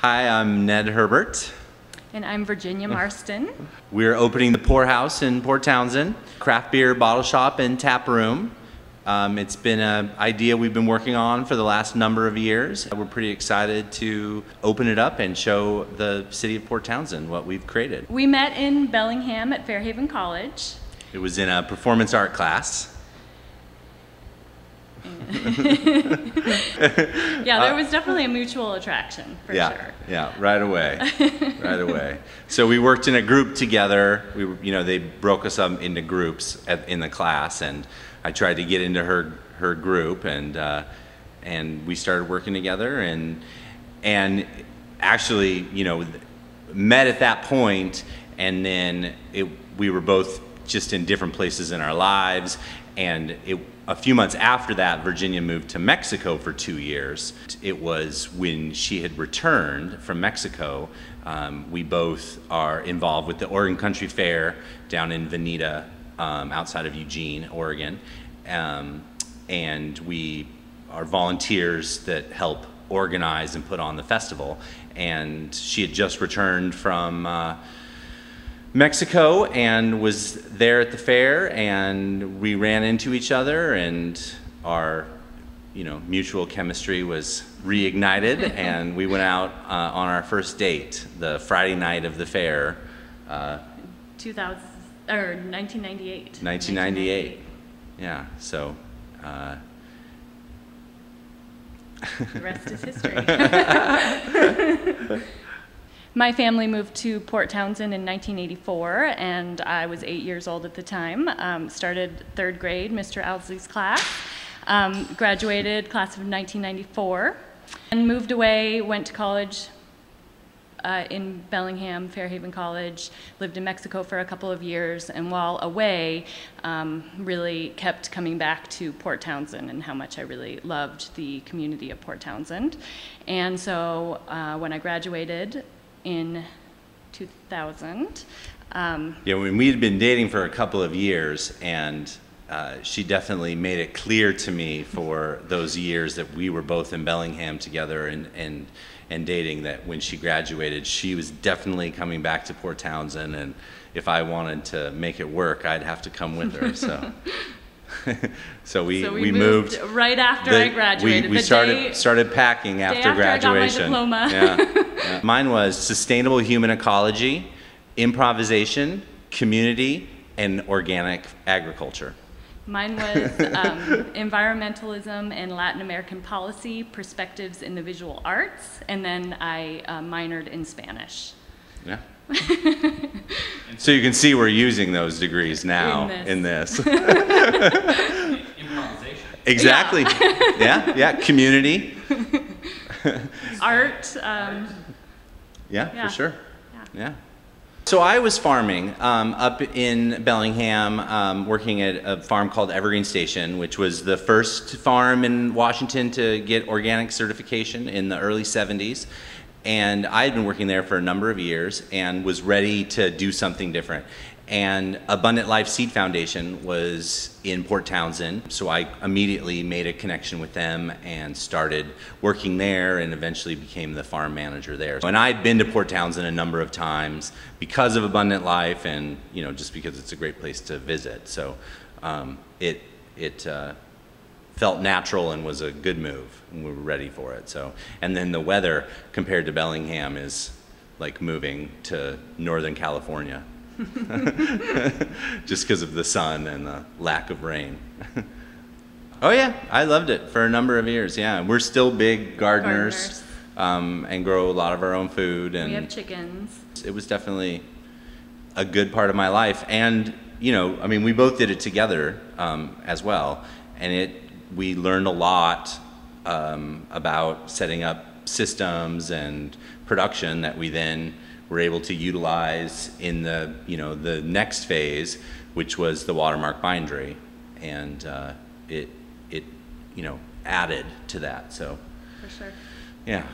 Hi, I'm Ned Herbert. And I'm Virginia Marston. We're opening the Pourhouse in Port Townsend, craft beer bottle shop and taproom. It's been an idea we've been working on for the last number of years. We're pretty excited to open it up and show the city of Port Townsend what we've created. We met in Bellingham at Fairhaven College. It was in a performance art class. Yeah, there was definitely a mutual attraction, for sure. Yeah, right away, right away. So we worked in a group together. They broke us up into groups in the class, and I tried to get into her group, and we started working together, and actually, met at that point, and then we were both just in different places in our lives, and a few months after that, Virginia moved to Mexico for 2 years. It was when she had returned from Mexico. We both are involved with the Oregon Country Fair down in Veneta, outside of Eugene, Oregon. And we are volunteers that help organize and put on the festival. And she had just returned from Mexico and was there at the fair, and we ran into each other, and our mutual chemistry was reignited, and we went out on our first date the Friday night of the fair. 1998. 1998. Yeah, so the rest is history. My family moved to Port Townsend in 1984, and I was 8 years old at the time. Started third grade, Mr. Owsley's class. Graduated class of 1994, and moved away, went to college in Bellingham, Fairhaven College, lived in Mexico for a couple of years, and while away, really kept coming back to Port Townsend and how much I really loved the community of Port Townsend. And so when I graduated in 2000. When we had been dating for a couple of years, and she definitely made it clear to me for those years that we were both in Bellingham together and dating, that when she graduated, she was definitely coming back to Port Townsend, and if I wanted to make it work, I'd have to come with her. So we moved right after I graduated. We started packing after graduation. I got my diploma. Yeah. Mine was sustainable human ecology, improvisation, community, and organic agriculture. Mine was environmentalism and Latin American policy, perspectives in the visual arts, and then I minored in Spanish. Yeah. So you can see we're using those degrees now in this. Improvisation. Exactly. Yeah. Community. Art. For sure. Yeah. So I was farming up in Bellingham, working at a farm called Evergreen Station, which was the first farm in Washington to get organic certification in the early 70s. And I had been working there for a number of years and was ready to do something different. And Abundant Life Seed Foundation was in Port Townsend, so I immediately made a connection with them and started working there, and eventually became the farm manager there. And I'd been to Port Townsend a number of times because of Abundant Life, and just because it's a great place to visit. So it felt natural and was a good move, and we were ready for it. So, and then the weather compared to Bellingham is like moving to Northern California. Just because of the sun and the lack of rain. Oh yeah, I loved it for a number of years. Yeah, we're still big gardeners. And grow a lot of our own food. And we have chickens. It was definitely a good part of my life, and we both did it together as well, and we learned a lot about setting up systems and production that we then were able to utilize in the the next phase, which was the Watermark bindery, and it added to that. So for sure. Yeah.